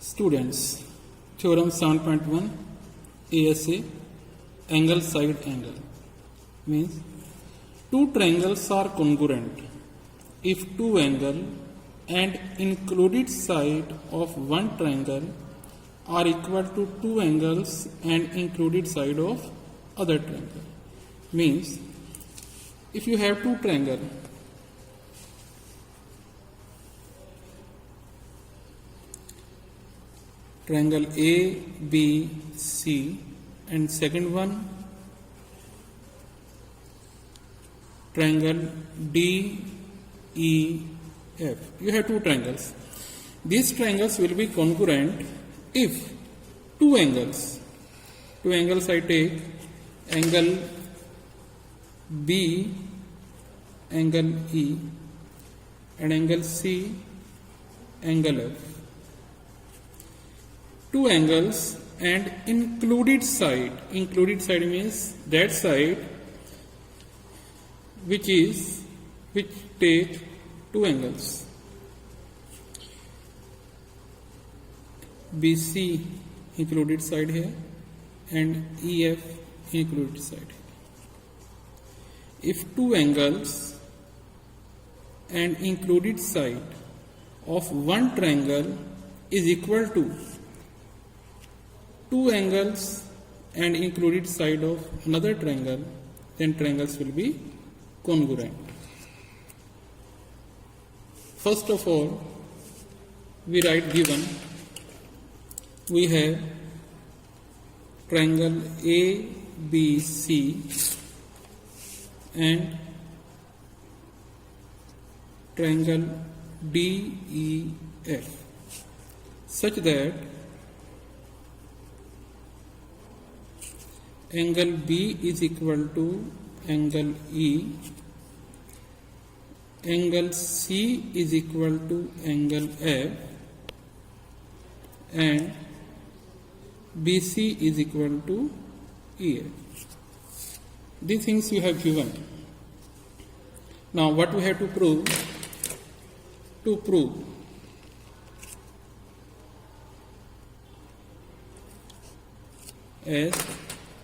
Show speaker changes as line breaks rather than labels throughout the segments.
Students, Theorem 7.1 ASA angle side angle means two triangles are congruent if two angle and included side of one triangle are equal to two angles and included side of other triangle. Means if you have two triangle, triangle A, B, C, and second one triangle D, E, F. You have two triangles. These triangles will be congruent if two angles I take, angle B, angle E, and angle C, angle F. Two angles and included side means that side which take two angles, BC included side here and EF included side. If two angles and included side of one triangle is equal to two angles and included side of another triangle, then triangles will be congruent. First of all, we write given. We have triangle ABC and triangle DEF such that angle B is equal to angle E, angle C is equal to angle F, and BC is equal to EF. These things you have given. Now what we have to prove? To prove as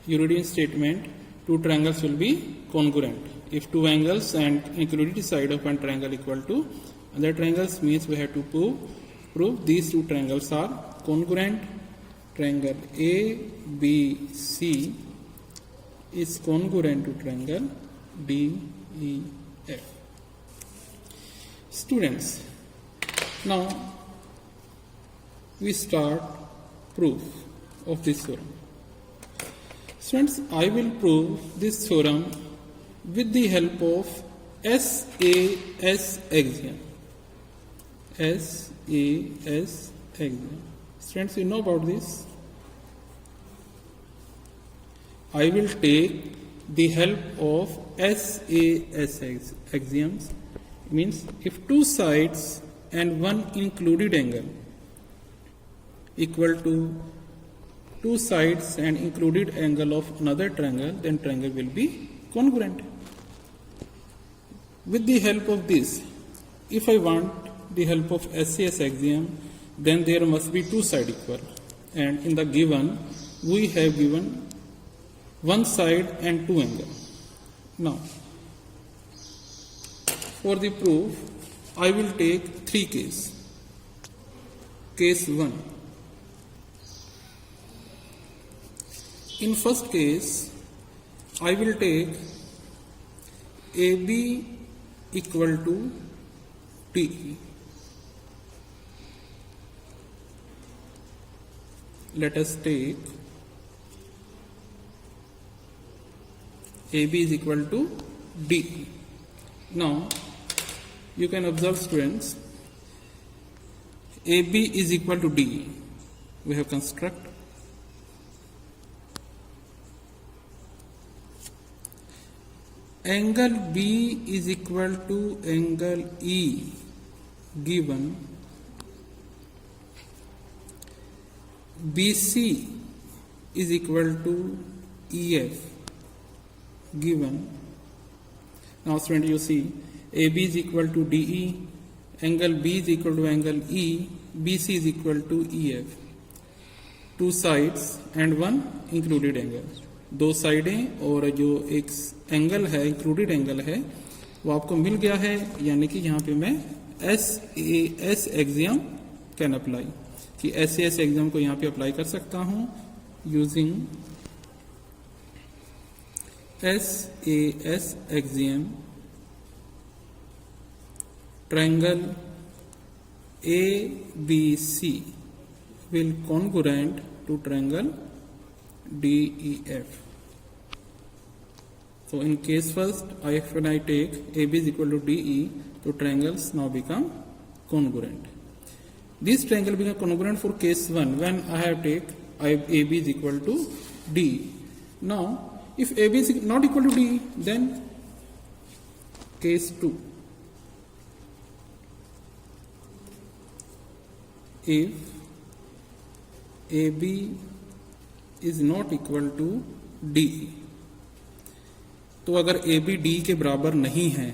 Euclidean statement, two triangles will be congruent if two angles and included side of one triangle equal to other triangles, means we have to prove these two triangles are congruent. Triangle ABC is congruent to triangle DEF. Students, now we start proof of this theorem. Students, I will prove this theorem with the help of SAS axiom. SAS axiom. Students, you know about this. I will take the help of SAS axioms. Means if two sides and one included angle equal to two sides and included angle of another triangle, then triangle will be congruent. With the help of this, if I want the help of SAS axiom, then there must be two sides equal, and in the given we have given one side and two angle. Now for the proof I will take three cases. Case 1. In first case, I will take AB equal to DE. Let us take AB is equal to DE. Now, you can observe, students, AB is equal to DE. We have construct angle B is equal to angle E given BC is equal to EF given. Now student, you see AB is equal to DE, angle B is equal to angle E, BC is equal to EF, two sides and one included angle, दो साइडें और जो एक angle है included angle है वो आपको मिल गया है, यानी कि यहाँ पे मैं SAS एक्सियम कैन अप्लाई, कि SAS एक्सियम को यहाँ पे अप्लाई कर सकता हूँ using SAS axiom triangle ABC will congruent to triangle DEF. So in case first, when I take AB is equal to DE, so triangles now become congruent. This triangle become congruent for case 1 when I have take AB is equal to DE. Now, if AB is not equal to DE, then case 2. If AB is not equal to DE, तो अगर AB D के बराबर नहीं है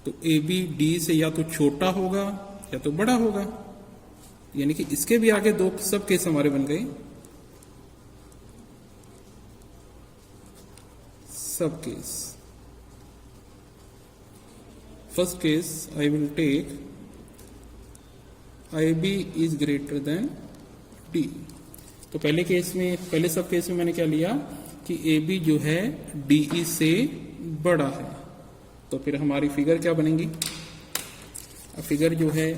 तो AB D से या तो छोटा होगा या तो बड़ा होगा, यानी कि इसके भी आगे दो सब केस हमारे बन गए। सब case, first case I will take IB is greater than D। तो पहले केस में, पहले सब केस में मैंने क्या लिया कि AB जो है DE से बड़ा है, तो फिर हमारी फिगर क्या बनेगी, फिगर जो है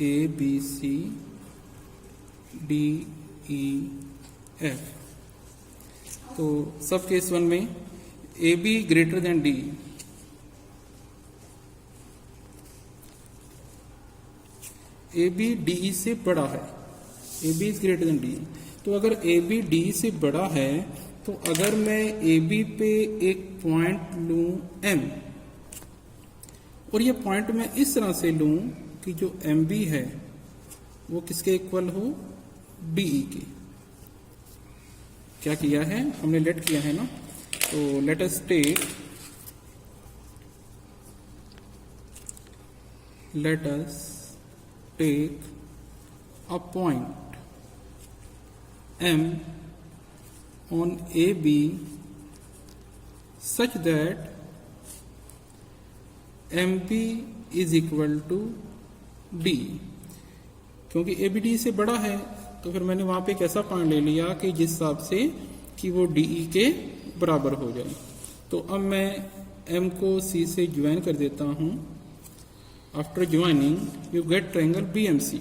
ABC DEF। तो सब केस 1 में AB greater than D, AB DE से बड़ा है, AB is greater than D। तो अगर AB DE से बड़ा है तो अगर मैं AB पे एक पॉइंट लूं M, और ये पॉइंट मैं इस तरह से लूं कि जो MB है वो किसके इक्वल हो, DE के। क्या किया है हमने, लेट किया है ना, तो let us take a point M on AB such that MB is equal to D। क्योंकि ABD से बड़ा है तो फिर मैंने वहां पे एक ऐसा पॉइंट ले लिया कि जिस हिसाब से कि वो DE के बराबर हो जाए। तो अब मैं M को C से ज्वाइन कर देता हूं। After joining you get triangle BMC।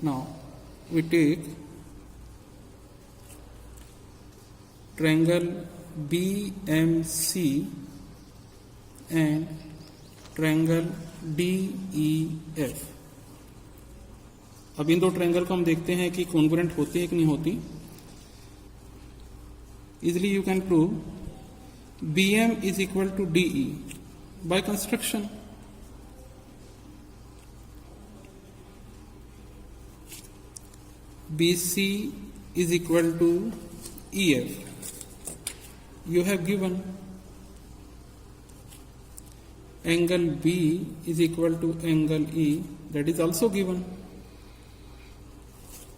Now we take triangle BMC and triangle DEF। अब इन दो ट्रायंगल को हम देखते हैं कि कॉन्ग्रुएंट होती है कि नहीं होती। Easily you can prove BM is equal to DE by construction. BC is equal to EF. You have given angle B is equal to angle E, that is also given.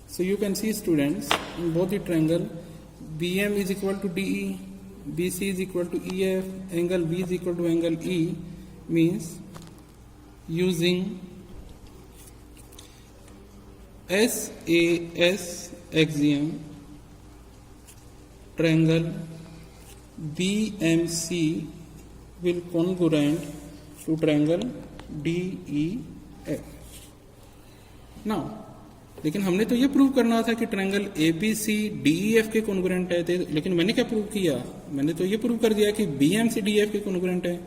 So you can see students, in both the triangle BM is equal to DE, BC is equal to EF, angle B is equal to angle E, means using SAS axiom triangle BMC will congruent to triangle DEF। Now, लेकिन हमने तो ये prove करना था कि triangle ABC DEF के congruent है, लेकिन मैंने क्या प्रूव किया, मैंने तो ये प्रूव कर दिया कि BMC DEF के कॉन्ग्रुएंट है,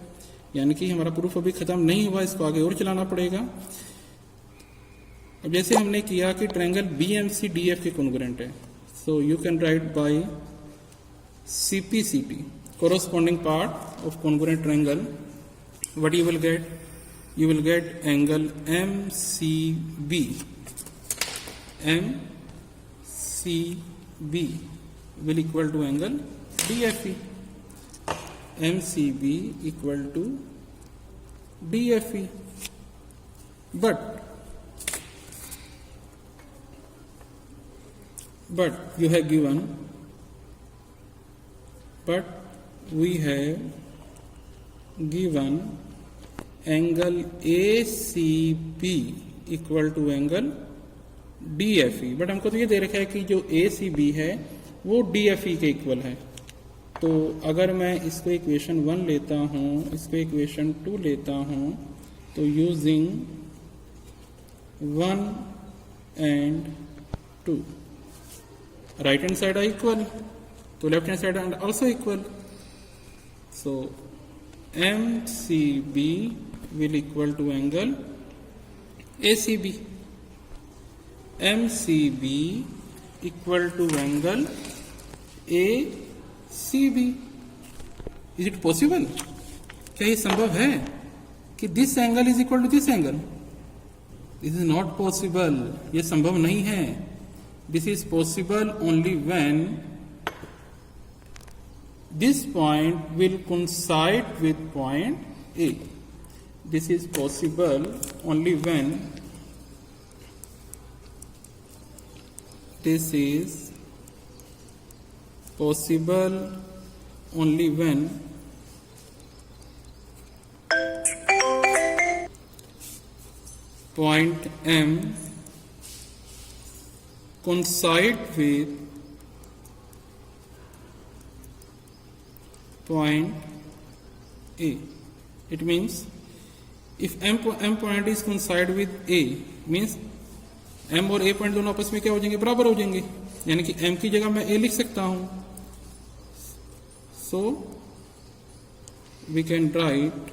यानी कि हमारा प्रूफ अभी खत्म नहीं हुआ, इसको आगे और चलाना पड़ेगा। अब जैसे हमने किया कि ट्रायंगल BMC DF के कॉन्ग्रुएंट है, so you can write by CPCT, corresponding part of congruent triangle, what you will get? You will get angle MCB M C B will equal to angle D F E. M C B equal to D F E. But you have given, but we have given angle ACB equal to angle DFE. But हमको तो ये दे रखा है कि जो ACB है वो DFE के इक्वल है. तो अगर मैं इसको इक्वेशन 1 लेता हूँ, इसको इक्वेशन 2 लेता हूँ, तो using 1 and 2, right hand side are equal, तो left hand side are also equal. So MCB will equal to angle ACB. MCB equal to angle ACB. Is it possible? क्या ये संभव है कि this angle is equal to this angle? This is not possible. ये संभव नहीं है. This is possible only when this point will coincide with point A. This is possible only when this is possible only when point M coincide with point A. It means if M point is coincide with A, means M और A point दोनों आपस में क्या हो जाएंगे, बराबर हो जाएंगे. यानी कि M की जगह मैं A लिख सकता हूं. So we can write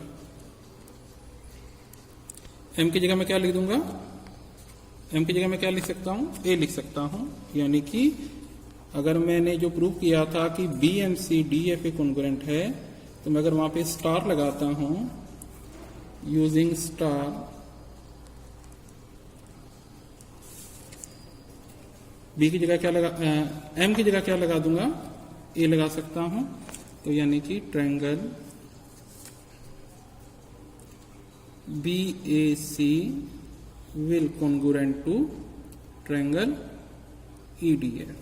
M की जगह मैं क्या लिख दूंगा, M की जगह मैं क्या लिख सकता हूं, A लिख सकता हूं. यानी कि अगर मैंने जो प्रूव किया था कि BMC DFA कॉन्ग्रुएंट है, तो मैं अगर वहां पे स्टार लगाता हूं, यूजिंग स्टार, B की जगह क्या लगा, M की जगह क्या लगा दूंगा, A लगा सकता हूं. तो यानी कि triangle BAC will congruent to triangle EDF.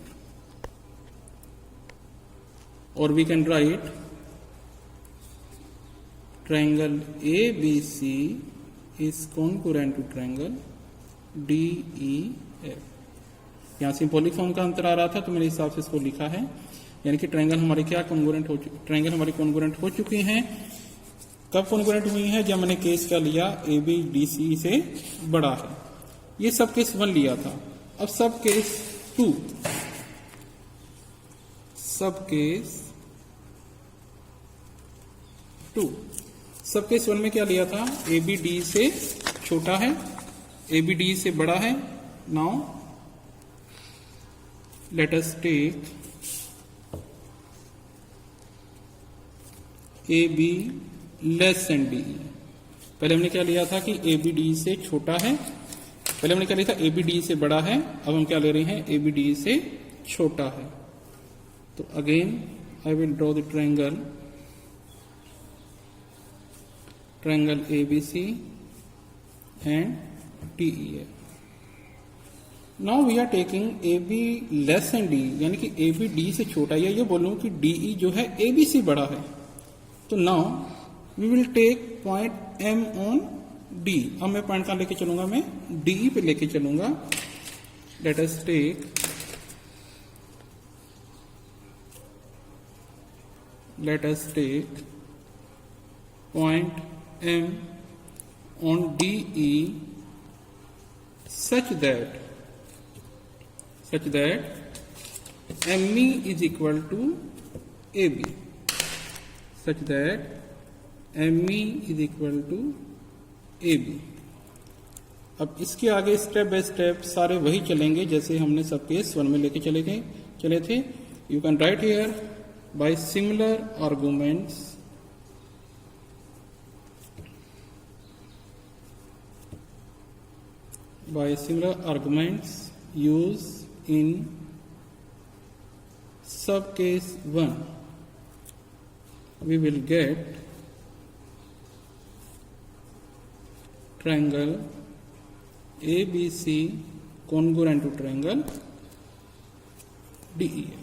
Or we can write triangle ABC is congruent to triangle DEF. यहाँ सिंबॉलिक फॉर्म का अंतर आ रहा था तो मेरे हिसाब से इसको लिखा है. यानी कि ट्रायंगल हमारे क्या कॉन्ग्रुएंट हो, ट्रायंगल हमारी कॉन्ग्रुएंट हो चुकी हैं. कब कॉन्ग्रुएंट हुई है, जब मैंने केस क्या लिया, ABDC से बड़ा है. ये सब केस 1 लिया था. अब सब केस 2, सब केस 2, सब केस 1 में क्या लिया था, ABD से छोटा है, ABD से बड़ा है. Now let us take AB less than DE. पहले हमने क्या लिया था कि ABD से छोटा है, पहले हमने क्या लिया था, ABD से बड़ा है. अब हम क्या ले रहे हैं, ABD से छोटा है. तो again I will draw the triangle ABC and DEF. Now we are taking AB less than DE, यानी कि AB D से छोटा है. ये बोलूं कि DE जो है AB से बड़ा है. तो now we will take point M on D. अब मैं पॉइंट कहां लेके चलूंगा, मैं DE पे लेके चलूंगा. Let us take point M on DE such that ME is equal to AB, such that ME is equal to AB. अब इसके आगे स्टेप बाय स्टेप सारे वही चलेंगे जैसे हमने सब केस 1 में लेके चले थे. You can right here bye similar arguments, use in sub case 1 we will get triangle ABC congruent to triangle DEF.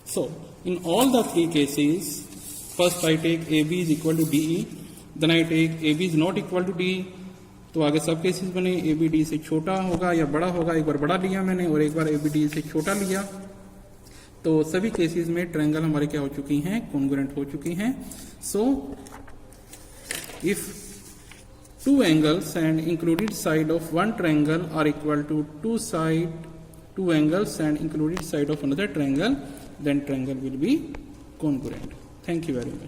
So in all the three cases, first I take AB is equal to DE, then I take AB is not equal to DE. तो आगे सब cases बने AB D से छोटा होगा या बड़ा होगा, एक बार बड़ा लिया मैंने और एक बार AB D से छोटा लिया, तो सभी केसेस में ट्रायंगल हमारे क्या हो चुकी हैं, कॉन्ग्रुएंट हो चुकी हैं. So if two angles and included side of one triangle are equal to two angles and included side of another triangle, then triangle will be congruent. Thank you very much.